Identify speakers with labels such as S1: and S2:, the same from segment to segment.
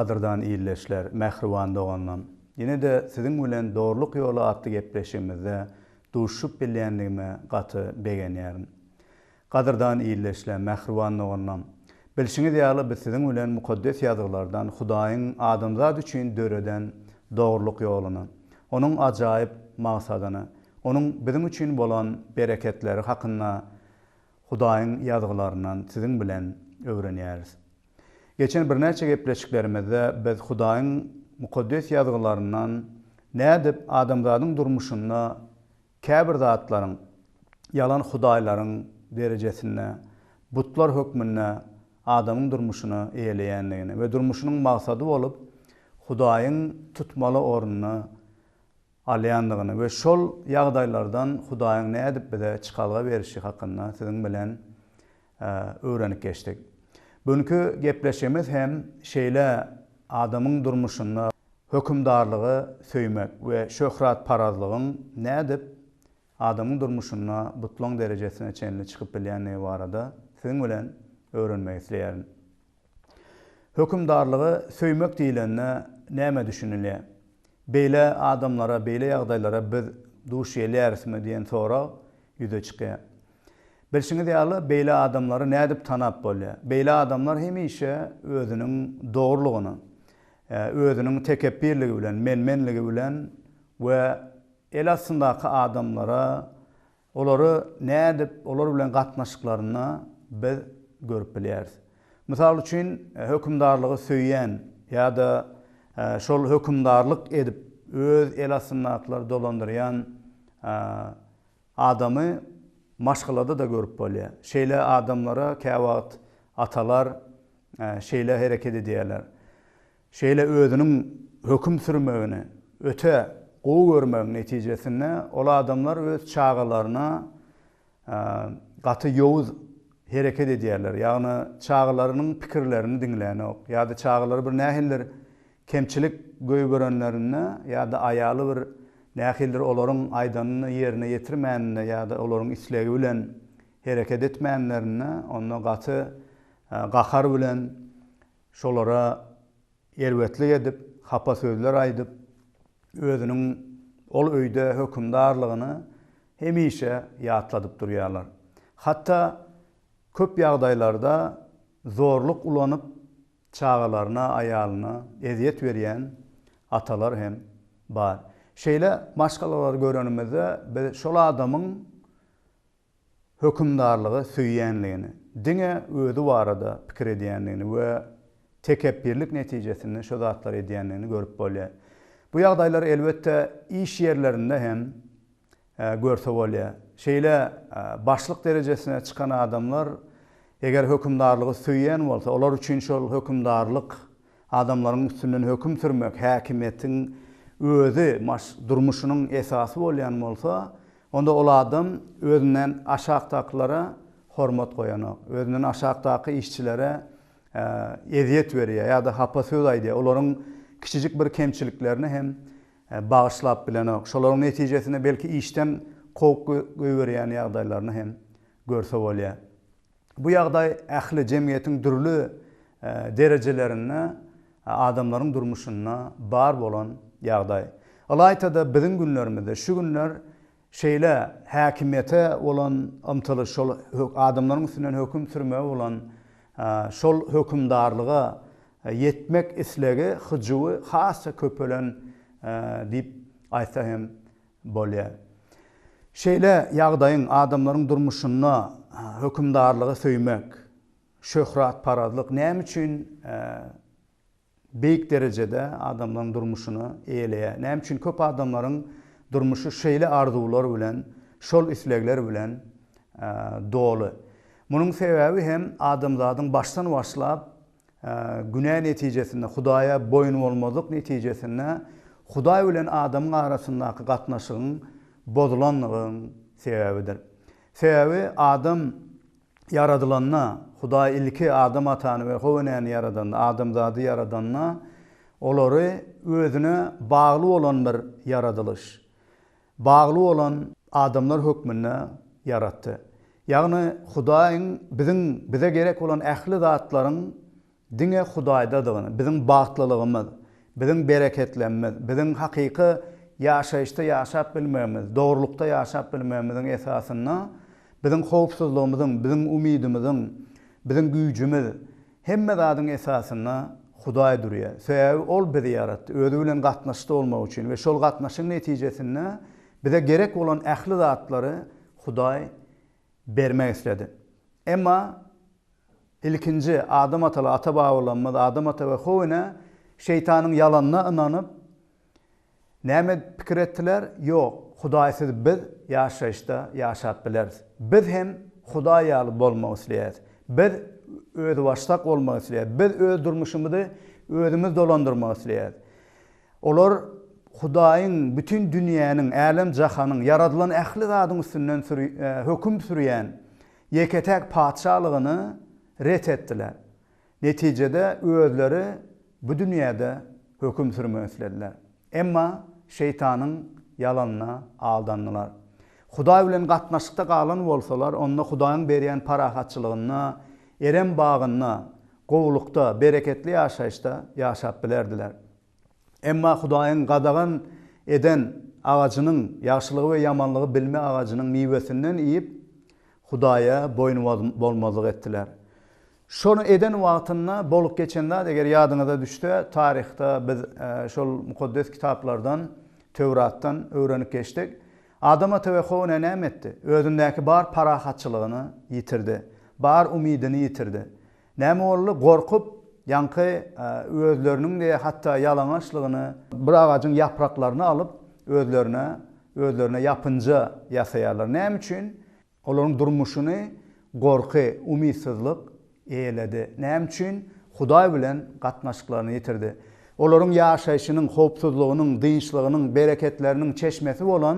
S1: qadırdan iyilleşler, mehriban doğandan. Yine de sizin bilen doğruluk yolu atlı gepleşimizde duşup bilýändigime gaty begenýärim. Qadırdan iyilleşler, mehriban doğandan. Bilşiňiz ýaly biz sizin bilen mukaddes ýazgylardan Hudaýyň adamzat üçin döreden doğruluk ýoluny, onuň ajaýyp maksadyny, onuň bizim üçin bolan bereketleri hakynda Hudaýyň ýazgylaryndan sizin bilen öwrenýäris. Geçen bir näçe gepleşiklerimizde biz Hudaýyň mukaddes ýazgylaryndan nädip adamzatyň durmuşyna, käbir zatlaryň, yalan hudaýlaryň derejesine, butlar hökmüne adamyň durmuşyna eýeleýändigini we durmuşynyň maksady bolup Hudaýyň tutmaly ornuny alýandygyny we şol ýagdaýlardan Hudaýyň nädip bize çykalga berişi hakynda sizin bilen öwrenip geçdik. Bugünkü gepleşimiz hem şeýle adamyň durmuşyna hökümdarlygy söýmek we şöhrat parazlygyň nädip adamyň durmuşyna butlaň derejesine çenli çykyp bilýändigi barada sizin bilen öwrenmek isleýärim. Hökümdarlygy söýmek diýilende näme düşünilýär? Beýle adamlara, beýle ýagdaýlara biz duş ýelýärismi diýen sorak ýüze çykýar. Bilşiňiz ýaly beýle adamlary nädip tanap bolýar? Beýle adamlar hemişe özüniň dogrulygyny, özüniň tekebbirligi bilen, menmenligi bilen we el astyndaky adamlara olary nädip olar bilen gatnaşyklaryna biz görüp bilýäris. Mysal üçin hökümdarlygy söýýän ýa-da şol hökümdarlyk edip öz el astyndakylar dolandyrýan adamy maşgylada da görüp bolýar. Şeýle adamlara käwagt atalar şeýle hereket edýärler. Şeýle özüniň höküm sürmegini öte gowy görmek netijesinde ol adamlar öz çağılaryna gaty ýowuz hereket edýärler. Ýagny çağılarynyň pikirlerini diňlänek ýa-da çağılary bir nähiller kemçilik göýberenlerine ýa-da aýaly bir nähiller olaryň aýdanyny ýerine ýetirmänine ýa-da olaryň islegi bilen hereket etmänlerine onda gaty gahar bilen şolara elbetlik edip, hapa sözler aýdyp özüniň ol öýde hökümdarlygyny hemişe ýatladyp durýarlar. Hatda köp ýagdaýlarda zorluk ulanyp çağılaryna, aýalyna eziyet berýän atalar hem bar. Şeýle maşgalalar görenimizde biz şol adamyň hökümdarlygy söýýänligini, diňe özü barada pikir edýänligini we tekebbirlik netijesinde şo zatlar edýänligini görüp bolýar. Bu ýagdaýlar elbetde iş ýerlerinde hem görse bolýar. Şeýle başlyk derejesine çykan adamlar eger hökümdarlygy söýýän bolsa, olar üçin şol hökümdarlyk adamlaryň üstünden höküm sürmek, häkimetiň özü durmuşynyň esasy bolýan bolsa, onda ol adam özünden aşagdakylara hormat goýanak, özünden aşagdaky işçilere eziyet berýär ýa-da hapa söz aýdýar. Olaryň kiçijik bir kemçiliklerini hem bagyşlap bilenek. Şolaryň netijesinde belki işten kowup goýberýän ýagdaýlaryny hem görse bolýar. Bu ýagdaý ähli jemgyýetiň türlü derejelerine adamlaryň durmuşyna bar bolan ýagdaý. Alaytada biziň günlerimizde şu günler şeýle häkimete olan ymtylyş, şol adamlaryň üstünden höküm sürmege bolan şol hökümdarlyga yetmek islegi, hyjywy hassa köpelen diýip aýtsa hem bolýar. Şeýle ýagdaýyň adamlaryň durmuşyna hökümdarlygy söýmek, şöhrat parazlyk näme üçin beýik derejede adamlaryň durmuşyny eýeleýär? Näme üçin köp adamlaryň durmuşy şeýle arzuwlar bilen, şol islegler bilen dolu? Munyň sebäbi hem adamzatyň başdan başlap günah netijesinde, Hudaýa boyun bolmazlyk netijesinde Hudaý bilen adamyň arasyndaky gatnaşygyň bozulanlygyň sebäbidir. Sebäbi adam yaradylanna, Hudaý ilki adam atany we howanyny yaradanna, adamzady yaradanna olary özüne bagly bolan bir yaradylyş, bagly bolan adamlar hökmüne yaratdy. Ýagny Hudaýyň bize gerek bolan ähli zatlaryň diňe Hudaýdadygyny, biziň bagtlylygymyz, biziň bereketlenmemiz, biziň hakyky ýaşaýyşda ýaşap bilmegimiz, dogrulukda ýaşap bilmegimiziň esasyna biziň howpsuzlygymyzyň, biziň umydymyzyň, biziň güýjümiz hemme zadyň esasyna Hudaý durýar. Sebäbi ol bizi yaratdy, özü bilen gatnaşykda bolmak üçin we şol gatnaşyk netijesinde bize gerek bolan ähli zatlary Hudaý bermek istedi. Emma ilkinci Adam ataly ata baglanmady, Adam ata we Howwa şeytanyň ýalanyna inanyp näme pikir etdiler? Ýok, Hudaýsyz biz ýaşaýyşda ýaşap bileris. Biz hem Hudaý ýaly bolmak isleýäris. Biz öýde başlak bolmak isleýäris. Biz öz durmuşymyzy özümiz dolandyrmak isleýäris. Olar Hudaýyň bütün dünýäniň, älim jahanyň yaradylan ähli zadyň üstünden höküm sürýän ýeketek padşalygyny ret etdiler. Netijede özleri bu dünýäde höküm sürmek istediler. Emma şeytanyň ýalanyna aldandylar. Hudaý bilen gatnaşykda galan bolsalar, onda Hudaýyň berýän parahatçylygyna, erem bagyna, gowlukda, bereketli ýaşaýyşda ýaşap bilerdiler. Emma Hudaýyň gadagan eden agajynyň ýaşylygy we ýamanlygy bilme agajynyň miwesinden iýip Hudaýa boyun bolmazlyk etdiler. Şonu eden wagtynda bolup geçende eger ýadyňyza düşse, tarihte biz şol mukaddes kitaplardan, Tevratdan öwrenip geçdik. Adam ata we Howwa näme etdi? Özündäki bar parahatçylygyny ýitirdi. Bar umydyny ýitirdi. Näme boldy? Gorkup ýanky özleriniň de hatda ýalaňaçlygyny, bir agajyň ýapraklaryny alyp özlerine ýapynja ýasaýarlar. Näme üçin? Olaryň durmuşyny gorky, umydsızlyk eýledi. Näme üçin? Hudaý bilen gatnaşyklaryny ýitirdi. Olaryň ýaşaýyşynyň, howpsuzlygynyň, dinçliginiň, bereketleriniň çeşmesi bolan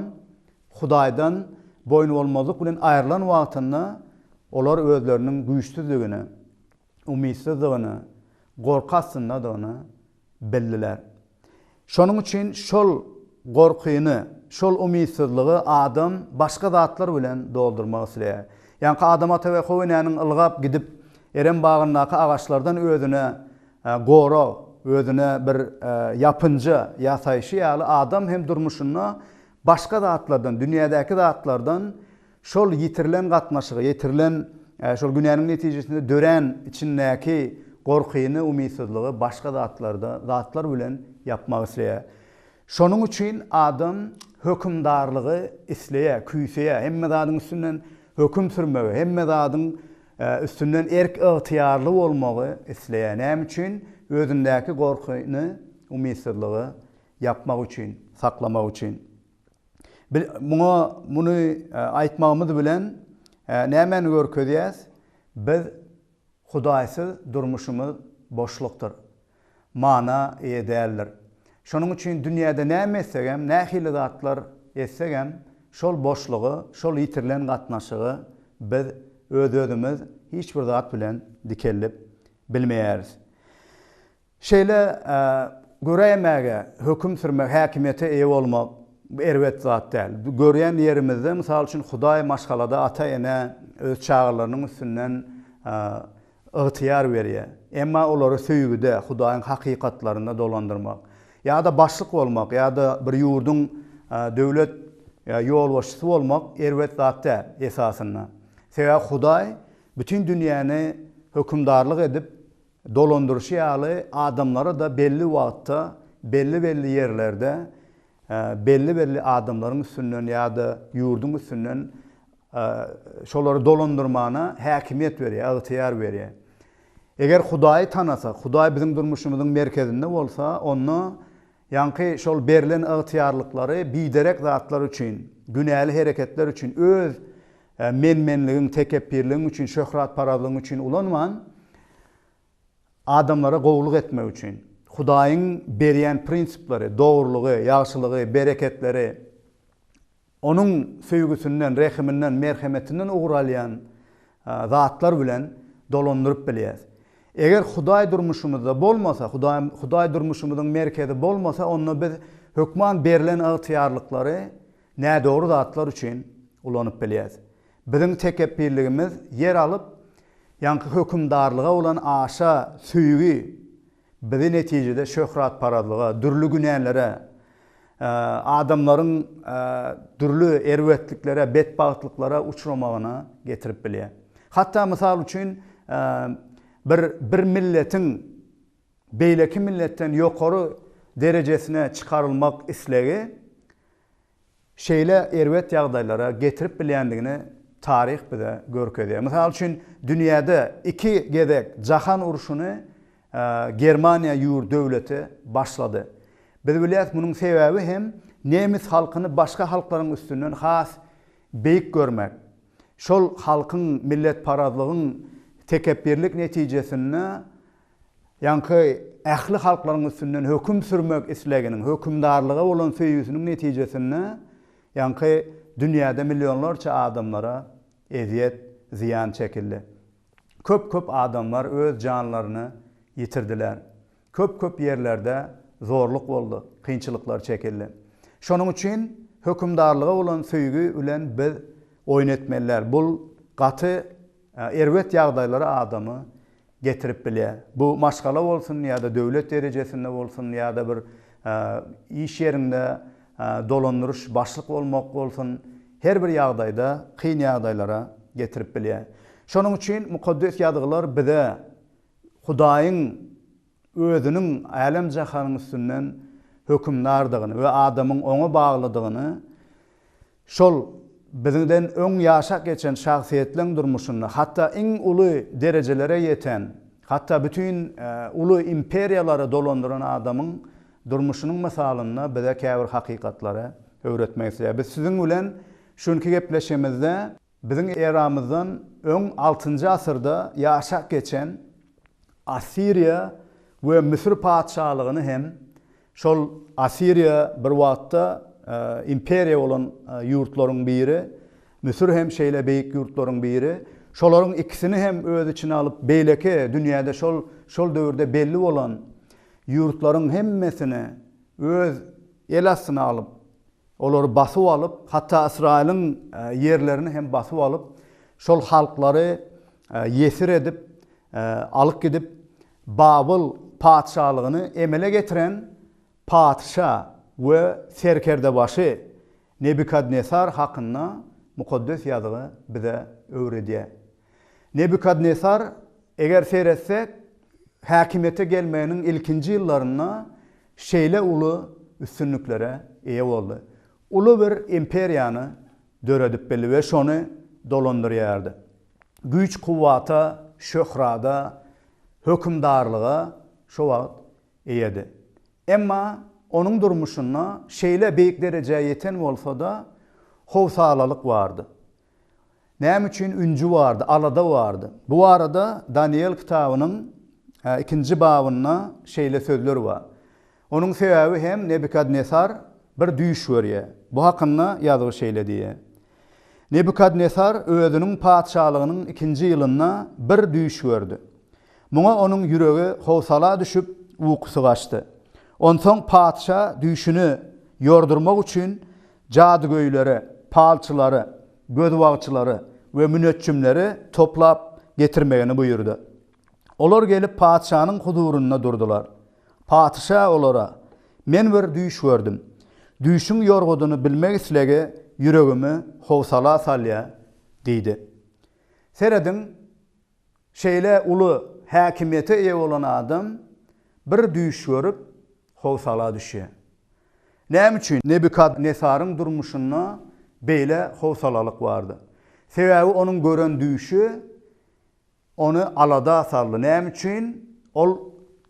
S1: Hudaýdan boyun bolmazlyk bilen aýrylan wagtynda olar özleriniň güýçsizligini, umydsızlygyny, gorkasynyny bildiler. Şonuň üçin şol gorkyny, şol umydsızlygy adam başga zatlar bilen doldurmak isleýär. Ýani Adam ata we Howwa ılgap gidip erem bagynyňky agaçlardan özüne gora, özüne bir yapınca ýasaýyşy ýaly adam hem durmuşyna başga zatlardan, dünýädäki zatlardan şol ýitirilen gatnaşygy, ýitirilen şol günäniň netijesinde dören içindäki gorkyny, umydsızlygy başga zatlar bilen yapmak isleýär. Şonuň üçin adam hökümdarlygy isleýär, küýseýär, hemme zadyň üstünden höküm sürmegi, hemme zadyň üstünden erk ygtyýarly bolmagy isleýär. Näme üçin? Özündäki gorkyny, umydsızlygy yapmak üçin, saklamak üçin. Muny aýtmagymyz bilen nämeni görkezýäs? Biz Hudaýsyz durmuşymyz boşlukdur. Mana edäler. Şonuň üçin dünýäde näme etsegem, nähili zatlar etsegem, şol boşlugy, şol ýitirilen gatnaşygy biz özümiz hiç bir zat bilen dikellip bilmeýäris. Şeýle göreýmäge, höküm sürmek, häkimiýete eýe bolmak erwet zat däl. Görýän ýerimizde mysal üçin Hudaý maşgalada ata-ene öz çağırlarynyň üstünden ygtyýar berýär. Emma olary söýgüde, Hudaýyň hakykatlaryna dolandyrmak, ýa-da başlyk bolmak, ýa-da bir ýurduň döwlet ýol başçysy bolmak erwet zat däl esasyna. Sebäbi Hudaý bütün dünýäni hökümdarlyk edip dolandyrşy ýaly adamlara da belli wagtda, belli ýerlerde belli adamlaryň üstünden ýa-da ýurduň üstünden şolary dolandyrmana häkimiýet berýär, ygtyýar berýär. Eger Hudaýy tanasak, Hudaý bizim durmuşymyzyň merkezinde bolsa, onu ýanky şol berilen ygtyýarlyklary biderek zatlar üçin, günäli hereketler üçin, öz menmenligiň, tekebbirligiň üçin, şöhrat paralygyň üçin ulanman adamlara gowluk etmek üçin, Hudaýyň berýän prinsiplary, dogrulygy, ýagşylygy, bereketleri, onun söýgüsünden, rehiminden, merhemetinden uğralyan zatlar bilen dolandyryp bilýär. Eger Hudaý durmuşymyzda bolmasa, Hudaý durmuşymyzyň merkezi bolmasa, onda biz hökman berilen ygtyýarlyklary nä dogry zatlar üçin ulanyp bilýär. Biziň tekebbirligimiz yer alyp yankı hökümdarlığa olan aşa süýügi bizi neticede şöhrat paradlığa, dürlü günällere, adamların dürlü erwetliklere, betbahtlıklara uçramagyna getirip bilýär. Hatta misal üçin bir milletin beýleki milletten ýokary derejesine çıkarılmak islegi şeýle erwet ýagdaýlara getirip bilýändigini tarih bize görkezýär. Misal üçin dünýäde iki gezek jahan uruşuny Germaniya ýurt döwleti başlady. Biz bilýäris munyň sebäbi hem nemis halkyny başga halklaryň üstünden has beýik görmek. Şol halkyň millet paradlygyň tekebbirlik netijesinde yankı ähli halklaryň üstünden höküm sürmek isleginiň, hökümdarlyga bolan söýüsiniň netijesinde yankı dünýäde milyonlarça adamlara eziyet, ziyan çekildi. Köp adamlar öz canlaryny yitirdiler. Köp yerlerde zorluk boldu, kynçylyklar çekildi. Şonuň üçin hökümdarlyga bolan söýgü bilen biz oýnatmalar. Bul gaty erwet ýagdaýlara adamy getirip bilýär. Bu maşgala bolsun ýa-da döwlet derejesinde bolsun ýa-da bir iş ýerinde dolandırış başlyk bolmak bolsun, her bir ýagdaýda kyn ýagdaýlara getirip bilýär. Şonuň üçin mukaddes ýadylar bize Hudaýyň özünün alem jahanyň üstünden hökümdardygyny we adamyň oňa baglydygyny, şol bizden öň ýaşak geçen şahsiýetleň durmuşyny, hatda iň uly derejelere ýeten, hatda bütün uly imperiýalary dolandyran adamyň durmuşynyň misalyny bize käbir hakykatlary öwretmek isleýär. Biz siziň bilen şunky gepleşemizde biziň eramyzdan öň 6-njy asyrda ýaşak geçen Assyria we Misir padşahlygyny hem şol Assyria bir wagtda imperiýa bolan ýurtlaryň biri, Misir hem şeýle beýik ýurtlaryň biri. Şolaryň ikisini hem öz içine alyp beýleki dünýäde şol döwürde belli bolan ýurtlaryň hemmesini öz el astyna alyp, olary basyp alyp, hatda Israýlyň ýerlerini hem basyp alyp, şol halklary ýesir edip, alyp gidip Babıl padşahlygyny emele getiren padşah we serkerdebaşy Nebukadnesar hakynda mukaddes ýadygy bize öwredýär. Nebukadnesar eger seyretsek häkimete gelmeýäniň ilkinji ýyllarynda şeýle uly üstünliklere eýe boldy. Uly bir imperiýany döredip belli we şonu dolandyrýardy. Güýç kuwwata, şöhrada, hökümdarlyga şo wagt eýedi. Emma onuň durmuşyna şeýle beýik derejeye ýeten bolsa da howsalalyk bardy. Näme üçin üncü bardy, alada bardy. Bu arada Daniel kitabynyň 2-nji babyna şeýle sözler bar. Onuň sebäbi hem Nebukadnesar bir düýüş görýär. Bu hakynda ýazygy şeýle diýär. Nebukadnesar özüniň padşahlygynyň 2-nji ýylynda bir düýüş gördü. Muňa onuň ýüregi howsala düşüp uýkusy gaçdy. Onsoň padşah düýüşini ýordurmak üçin jadygoýlary, palçylary, gözbagçylary we münetçimleri toplap getirmegini buyurdy. Olar gelip padşahnyň huzuruna durdular. Padşah olara: "Men bir düýüş gördüm. Düýüşiň ýorgudyny bilmek islegi ýüregimi howsala salýa" diýdi. Seredin şeýle uly häkimiýete eýe bolan adam bir düýüş görüp howsala düşýär. Näme üçin? Nebukadnesaryň durmuşyna beýle howsalalyk bardy. Sebäbi onuň gören düýüşi onu alada saldy. Näme üçin? Ol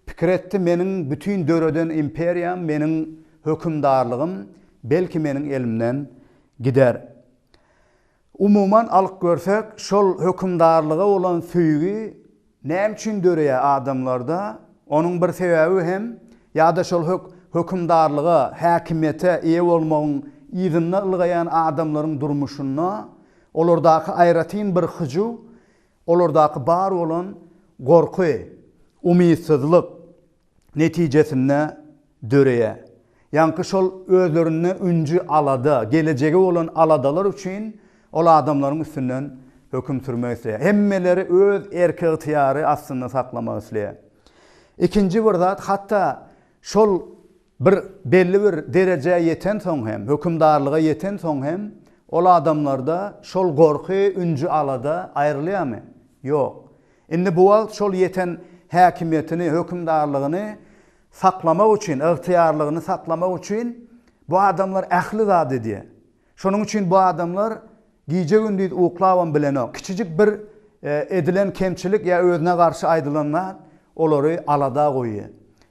S1: pikir etdi, meniň bütün döreden imperiýam, meniň hökümdarlygym belki meniň elimden gider. Umuman alyp görsek, şol hökümdarlyga bolan süýgi näme üçin döreýär adamlarda? Onuň bir sebäbi hem ýa-da şol hökümdarlyga, häkimiýete eýe bolmagyň ýygyny ylgaýan adamlaryň durmuşyna, olardaky aýratyn bir hyju, olardaky bar bolan gorky, umydsizlik netijesinde döreýär. Ýa-ni şol özlerini üncü alada, gelejegi bolan aladalar üçin ol adamlaryň üstünden höküm sürmek isleýär. Hemmeleri öz erki ihtiyary aslında saklamak isleýär. İkinci bir zat, hatta şol bir belli bir dereceye yeten soň hem, hökümdarlyga yeten soň hem, ol adamlarda şol gorky üncü alada aýrylýarmy? Ýok. Indi bu wagt şol yeten häkimiýetini, hökümdarlygyny saklamak üçin, ihtiyarlygyny saklamak üçin bu adamlar ähli zat diýär. Şonuň üçin bu adamlar giýje gündüz uklawan bilen kiçijik bir edilen kemçilik ya özüne karşı aýdylanlar olary alada goýýar.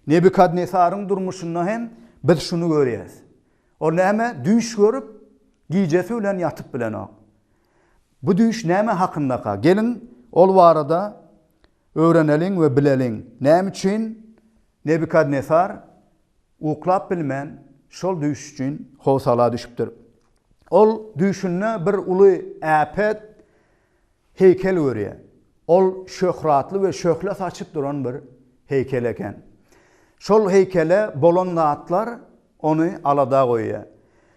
S1: Nebukadnesaryň durmuşynda hem biz şunu görýäs. O näme düş görüp giýjesi bilen yatyp bilen o. Bu düş näme hakynda? Gelin ol barada öwreneliň we bileliň. Näme üçin Nebukadnesar uklap bilmen şol düş üçin howsala düşüpdir. Ol düşünne bir uly äpet heykel görýär. Ol şöhratly we şöhlet açyp duran bir heykel eken. Şol heykele bolan zatlar onu alada goýýar.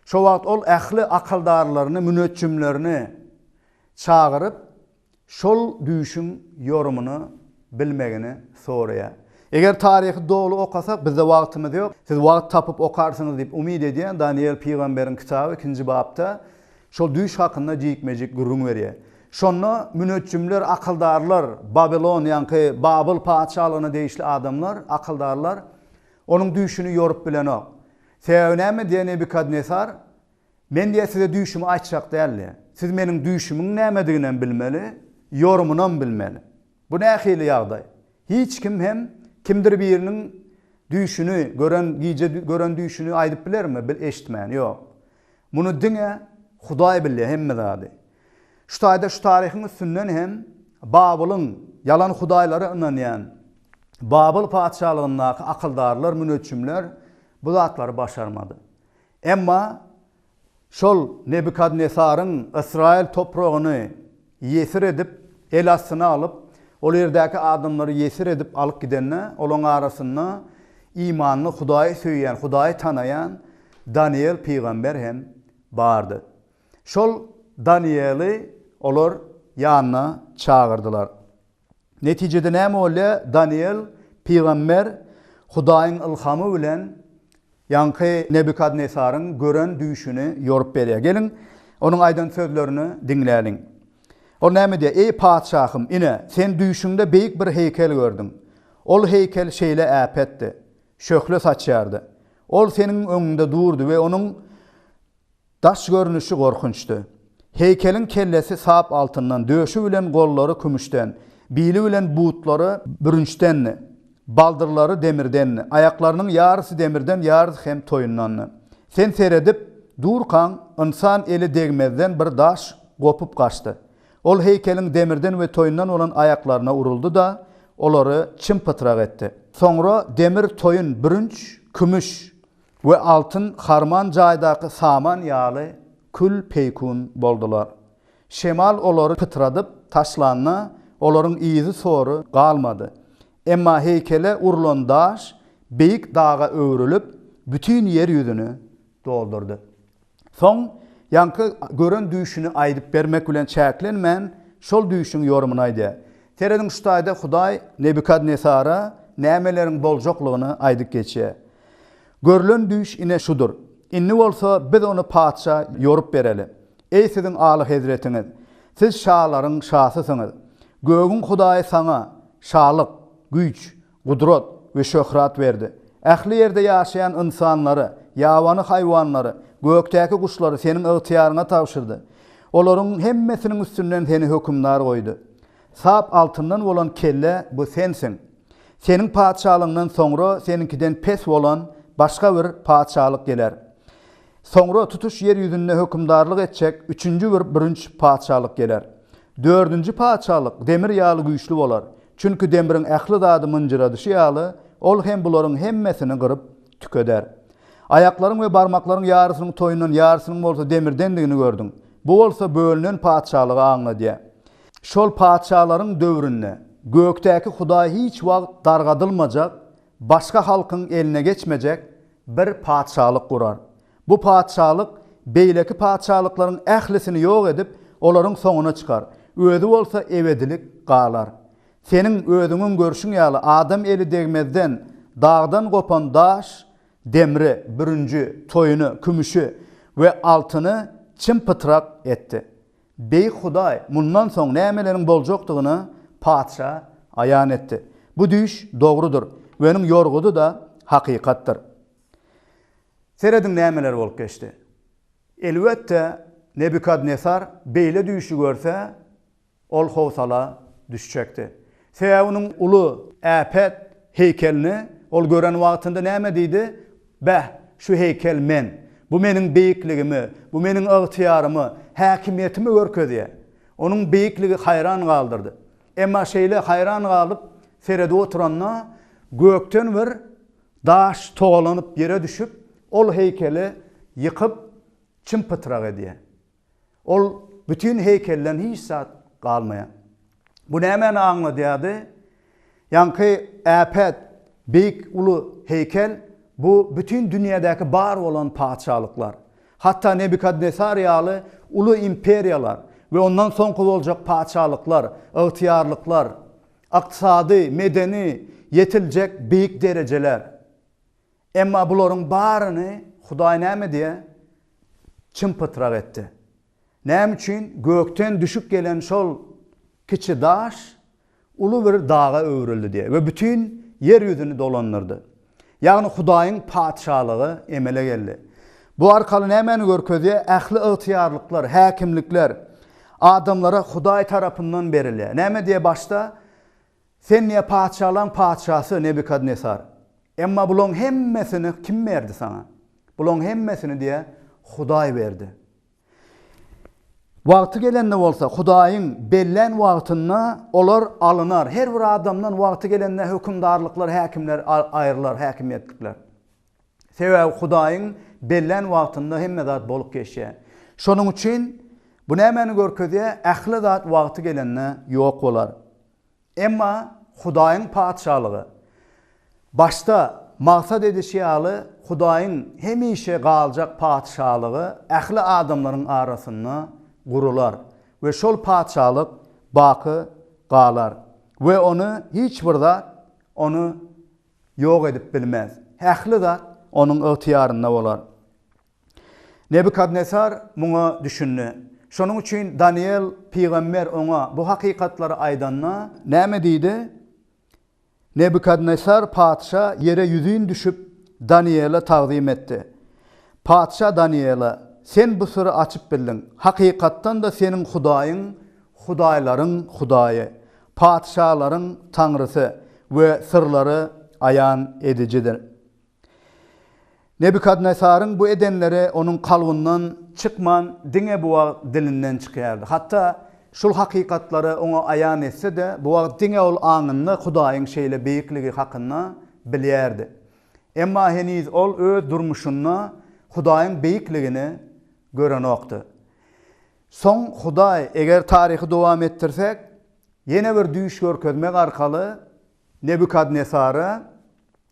S1: Şo wagt ol ähli akyldarlaryny, münetçimlerini çağırıp şol düşün yorumunu bilmegini soraýar. Eger tarihi dolu okasak bizde wagtymyz ýok. Siz wagt tapyp okarsynız diýip umid edýän Daniel peýgamberiň kitaby 2-nji babda şol düş hakynda jikmejik gurrun berýär. Şonu münetçimler, akyldarlar, Babilon ýa-ni Babıl paçalygyna deýişli adamlar, akyldarlar onuň düşüni yorup bilen ok. Sebäbi näme diýen Nebukadnesar? Men diýe size düşümi açjak däldi. Siz meniň düşümiň nämedigini bilmeli, yorumuny bilmeli. Bu nähili ýagdaý. Hiç kim hem kimdir biriniň düşüni gören düşüni aýdyp bilermi? Bil eşitmän ýok. Muny diňe Hudaý bilýär hemme zady. Şu taýda şu tarihiň üstünden hem Babylyň yalan hudaýlary inanýan Babyl paçalygyndaky akyldarlar, münetçimler bu zatlary başarmady. Emma şol Nebukadnesaryň Israil topragyny yesir edip el astyna alyp ol ýerdäki adamlary yesir edip alyp gidenler, olaň arasynda imanly Hudaýy söýýän, Hudaýy tanaýan Daniel peýgamber hem bardy. Şol Danieli olar ýanyna çağırdylar. Netijede näme boldy? Daniel peýgamber Hudaýyň ilhamy bilen ýanky Nebukadnesaryň gören düşüni yorup berýär. Gelin onuň aýdan sözlerini dinläliň. O näme diýär? Ey paçahym, ine sen düşüňde beýik bir heykel gördüň. Ol heykel şeýle äpetdi, şöhle saçýardy. Ol seniň öňünde durdy we onuň daş görünüşi gorkunçdy. Heykeliň kellesi sap altından, döşü bilen gollary kümüşden, bili bilen buutlary bürünçden, baldırları demirden, ayaklarının yarısı demirden, yarısı hem toyundan. Sen seyredip durkan insan eli degmezden bir daş kopup kaçtı. Ol heykelin demirden ve toyundan olan ayaklarına uruldu da olary çımpıtrak etti. Sonra demir toyun bürünç, kümüş ve altın harman jaýdaky saman ýaly kül peykun boldular. Şemal olary pıtradyp taşlanna, olaryň izi soru galmady. Emma heykele urulan daş beýik dağa öwrülüp bütün yer ýüzüni doldurdy. Soň ýanky gören düşüni aýdyp bermek bilen çäklenmän şol düşüň yorumuny aýdy. Terediň şu taýda Hudaý Nebukadnesara nämeleriň boljaklygyny aýdyp geçýär. Görülen düş ine şudur. İnni bolsa biz onu paça yorup bereli. Ey sizin aly hezretiniz, siz şahlaryň şahysysyňyz. Gögün Hudaý sana şahlyk, güç, gudrat we şöhrat berdi. Ähli ýerde ýaşaýan insanlary, ýawany haýwanlary, gökdäki kuşlary seniň ygtyýaryna tapşyrdy. Olaryň hemmesiniň üstünden seni hökümdar goýdy. Sap altından bolan kelle bu sensin. Seniň paçalygyňdan soňra seninkiden pes bolan başga bir paçalyk geler. Soňra tutuş yer ýüzünde hökümdarlyk etjek üçüncü bir birinç paçalyk geler. Dördüncü paçalyk demir ýaly güýçli bolar. Çünki demirin ähli zady mınjyradyşy ýaly ol hem bularyň hemmesini gyryp tükeder. Ayaklaryň we barmaklaryň ýarysynyň toyundan ýarysynyň bolsa demirdendigini gördüň. Bu bolsa bölünen paçalygy aňlady. Şol paçalaryň döwründe gökdäki Hudaý hiç wagt dargadylmajak, başka halkyň eline geçmejek bir paçalyk gurar. Bu paçalyk beýleki paçalyklaryň ählisini ýok edip olaryň soňuna çykar. özü bolsa ebedilik galar. Senin özüňün görşüň ýaly adam eli degmezden dağdan gopan daş, demri, bürünci, toyunu, kümüşü ve altını çımпытrak etdi. Bey Hudaý mundan soň nämeleriň boljakdygyny padşa aýan etdi. Bu düş dogrudur we onuň ýorgudy da hakykatdyr. Serediň nämeler bolup geçdi? Elbetde Nebukadnesar beýle düýüşi görse ol howsala düşjekdi. Sebäbi ulu äpet heykelini ol gören wagtynda näme diýdi? Bäh, şu heykel men, bu meniň beýikligimi, bu meniň ygtyýarymy, häkimiýetimi görkezýär. Onuň beýikligi hayran galdyrdy. Emma şeýle hayran galyp serede oturanna gökten bir daş toğalanyp yere düşüp ol heykeli yıkıp çımпытrak edýär. Ol bütün heykelden hiç zat galmaýar. Bu nämäni aňladýardy? Ýanky äpet, beýik ulu heykel bu bütün dünýädäki bar bolan padşalyklar. Hatta Nebukadnesar ýaly ulu imperiýalar we ondan soňky boljak padşalyklar, ygtyýarlyklar, ykdysady, medeni yetiljek beýik dereceler. Emma bularyň baryny Hudaý näme diýe? Çımпытrak etdi. Näme üçin? Gökten düşüp gelen şol kiçi daş ulu bir dağa öwrüldi diye ve bütün yer yüzünü dolanırdı. Yani Hudaýyň padşalygy emele geldi. Bu arkaly nämäni görkezýär? Ähli ygtyýarlyklar, häkimlikler adamlara Hudaý tarapyndan berilýär. Näme diye başta? Sen niye padşalyň padşasy Nebukadnesar? Emma bulan hemmesini kim berdi sana? Bulan hemmesini diye Hudaý berdi. Wagty gelende bolsa Hudaýyň bellen wagtyna olar alynar. Her bir adamdan wagty gelende hökümdarlyklar, häkimler aýrylar, häkimiýetlikler. Sebäbi Hudaýyň bellen wagtynda hemme zat bolup geçýär. Şonuň üçin bu nämäni görkezýär? Ähli zat wagty gelende ýok bolar. Emma Hudaýyň padşalygy başta maksat edişi ýaly Hudaýyň hemişe galjak padşalygy ähli adamlaryň arasynda gurular ve şol padşalyk baky galar ve onu hiç bir onu ýok edip bilmez. Ähli zat onun ygtyýarynda bolar. Nebukadnesar muňa düşündi. Şonuň üçin Daniel peýgamber oňa bu hakykatlary aýdanna näme diýdi? Nebukadnesar padşa yere yüzüň düşüp Daniel'e taqdim etdi. Padşa Daniel'e sen bu sırrı açıp bildin. Hakikattan da senin Hudaýyň, Hudaýlaryň Hudaýy, padşalaryň Tanrysy ve sırları ayan edicidir. Nebukadnesaryň bu edenleri onun kalbından çıkman diňe bu dilinden çıkýardy. Hatta şul hakikatlary ona ayan etse de bu diňe ol aňynda Hudaýyň şeýle beýikligi hakynda bilýärdi. Emma heniz ol öz durmuşunda Hudaýyň beýikligini gören okdy. Soň Hudaý eger tarihi dowam ettirsek, ýene bir düýüş görkezmek arkaly Nebukadnesara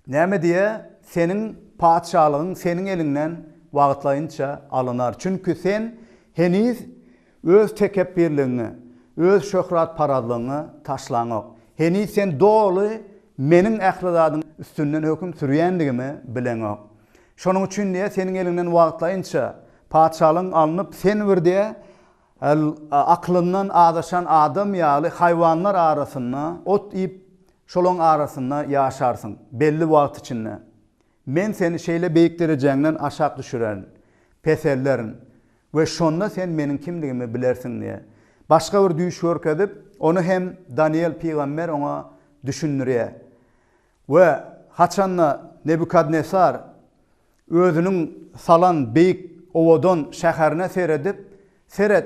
S1: näme diýe? Senin padşalygyň senin elinden wagtlaýynça alynar. Çünkü sen heniz öz tekebbirliğini, öz şöhrat paradlygyny taşlaňok. Heniz sen doly meniň ählidadyň üstünden höküm sürýändigimi bileňok. Şonuň üçin diýe senin elinden wagtlaýynça padşalygyň alınıp sen bir diýe aklından adaşan adam ýaly haýwanlar arasynda ot ip şolaň arasynda ýaşarsyň belli wagt içinde. Men seni şeýle beýik derejeňden aşak düşüren, pesellerin ve şonda sen meniň kimligimi bilersiň diye. Başga bir düýüş görkezip, onu hem Daniel peýgamber oňa düşündirýär. Ve haçanla Nebukadnesar özünüň salan beýik owadan şäherine seret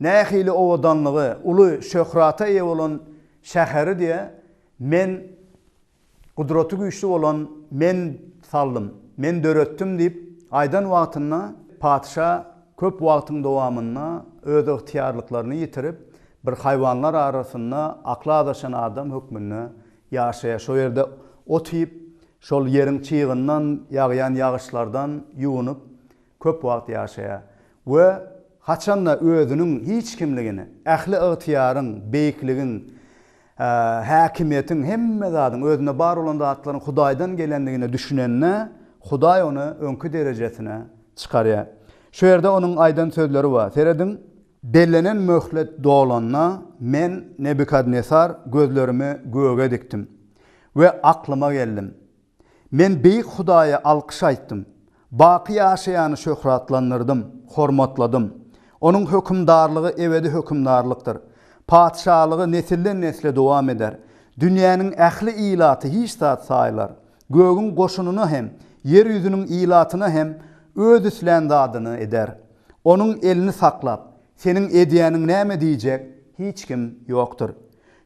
S1: nähili owadanlygy, uly şöhrata eýe bolan şäheri diye men gudraty güýçli bolan men saldım, men döretdim diýip aýdan wagtyna padşa köp wagtyň dowamynda öz ygtyýarlyklaryny ýitirip bir haýwanlar arasynda akla adaşan adam hökmünde ýaşaýar. Şo ýerde otyp şol ýeriň çyğyndan ýagýan ýagyşlardan ýuwunyp köp wagt ýaşaýar. We haçanla özünün hiç kimligini, ähli ıhtiyarın, beýikligin, häkimiýetin hemme zadyň özüne bar bolan zatlaryň Hudaýdan gelendigine düşünenne Hudaý onu öňkü derejesine çykarýar. Şu ýerde onuň aýdan sözleri bar. Seredin bellenen möhlet dolanna men Nebukadnesar gözlerimi göge diktim ve aklıma geldim. Men beýik Hudaýa alkyş aýtdym. Baky ýaşaýany şöhratlandyrdım, hormatladım. Onun hükümdarlığı ebedi hükümdarlıktır. Padişahlığı nesilden nesle devam eder. Dünyanın ähli ilatı hiç zat saylar. Göğün goşununu hem, yeryüzünün ilatını hem öz üslendi adını eder. Onun elini saklap, senin ediyenin näme diýjek hiç kim yoktur.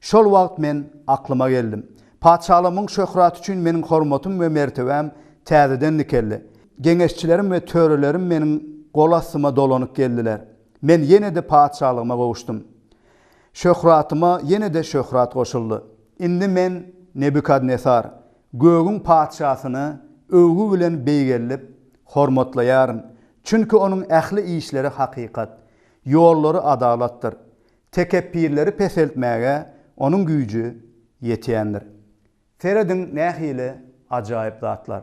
S1: Şol wagt men aklıma geldim. Padişahlığımın şöhrat üçün menin hormatum ve mertebem täzeden dikelli. Geňeşçilerim ve törelerim menin gol astyma dolanyp geldiler. Men yine de padişahlığıma gowuşdum. Şöhratıma yine de şöhrat koşuldu. Indi men Nebukadnesar, göğün padişasyny övgü bilen beýgellip hormatlaýaryn. Çünkü onun ähli işleri hakikat, yolları adalatdır. Tekebbirleri peseltmäge onun güýjü ýetýändir. Seredin nähili ajaýyp zatlar.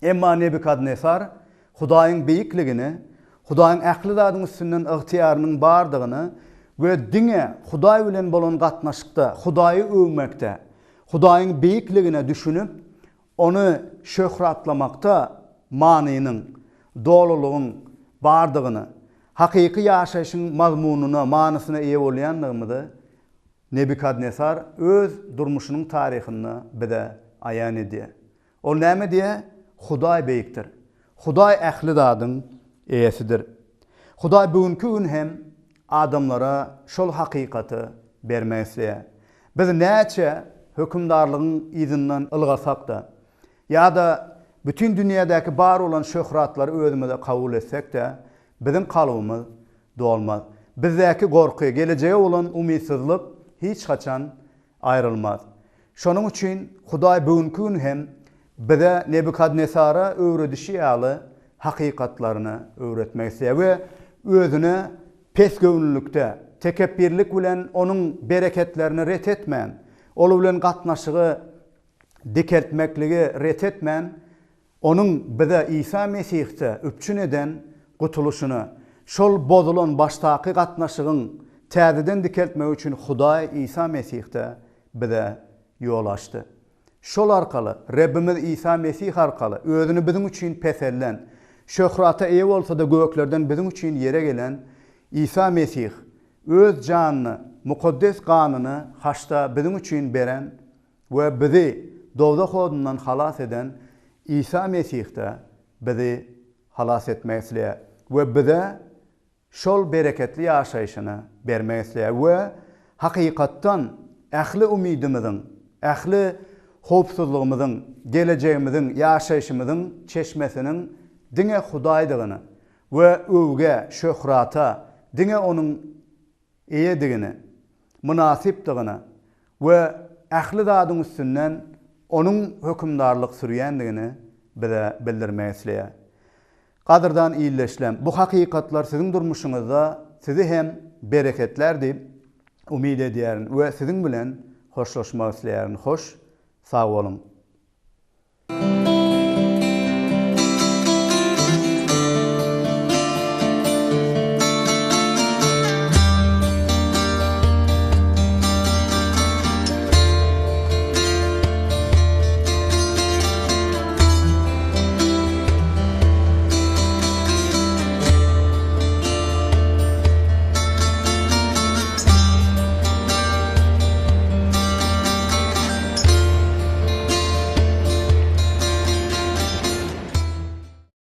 S1: Emma Nebukadnesar Hudaýyň beýikligini, Hudaýyň ähli zadyň üstünden ıhtiýarynyň bardygyny ve diňe Hudaý bilen bolan gatnaşykda Hudaýy övmekde, Hudaýyň beýikligine düşünüp onu şöhratlamakda manynyň, dolulugyň bardygyny, hakyky ýaşaýyşyň mazmunyna, manysyna eýe bolýandygyny Nebukadnesar öz durmuşynyň taryhyny bize aýan edýär. O näme diýär? Hudaý beýikdir. Hudaý ähli zadyň eýesidir. Hudaý bugünkü gün hem adamlara şol hakykaty bermekdir. Biz näçe hükümdarlygyň izinden ılgasak da ýa-da bütün dünýädäki bar olan şöhratlary özümizde kabul etsek de biziň kalbymyz dolmaz. Bizdäki gorky, geleceğe olan umytsizlik hiç haçan ayrılmaz. Şonuň üçin Hudaý bugünkü gün hem bize Nebukadnesara öwredişi ýaly hakykatlaryny öwretmekdir we özüne pes göwnülükde, tekebbirlik bilen onun bereketlerini ret etmän, olu bilen gatnaşygy dikeltmekligi ret etmän, onun bize İsa Mesih'te üpçün eden gutuluşyny, şol bozulan baştaky gatnaşygyň täzeden dikeltmek üçin Hudaý İsa Mesih'te bize yol açdy. Şol arkaly, Rabbimiz İsa Mesih arkaly özüni biziň üçin pesellen, şöhrata eýe bolsa da göklerden biziň üçin yere gelen İsa Mesih öz janyny, mukaddes ganyny haçta biziň üçin beren we bizi dowda hodundan halas eden İsa Mesih'te bizi halas etmekle we bize şol bereketli ýaşaýyşyny bermekle we hakykatdan ähli umydymyzyň, ähli hopsuzlugymyzyň, geleceğimiziň, ýaşaýyşymyzyň çeşmesiniň diňe Hudaýdygyny we övge, şöhrata, diňe onuň eýedigini, münasipdigini we ähli zadyň üstünden onuň hökümdarlyk sürýändigini bize bildirmekle. Gadyrdan iýleşlem, bu hakykatlar siziň durmuşyňyzda sizi hem bereketler diýip umyd edýärin we siziň bilen hoşlaşmak isleýärin. Hoş, sag bolun.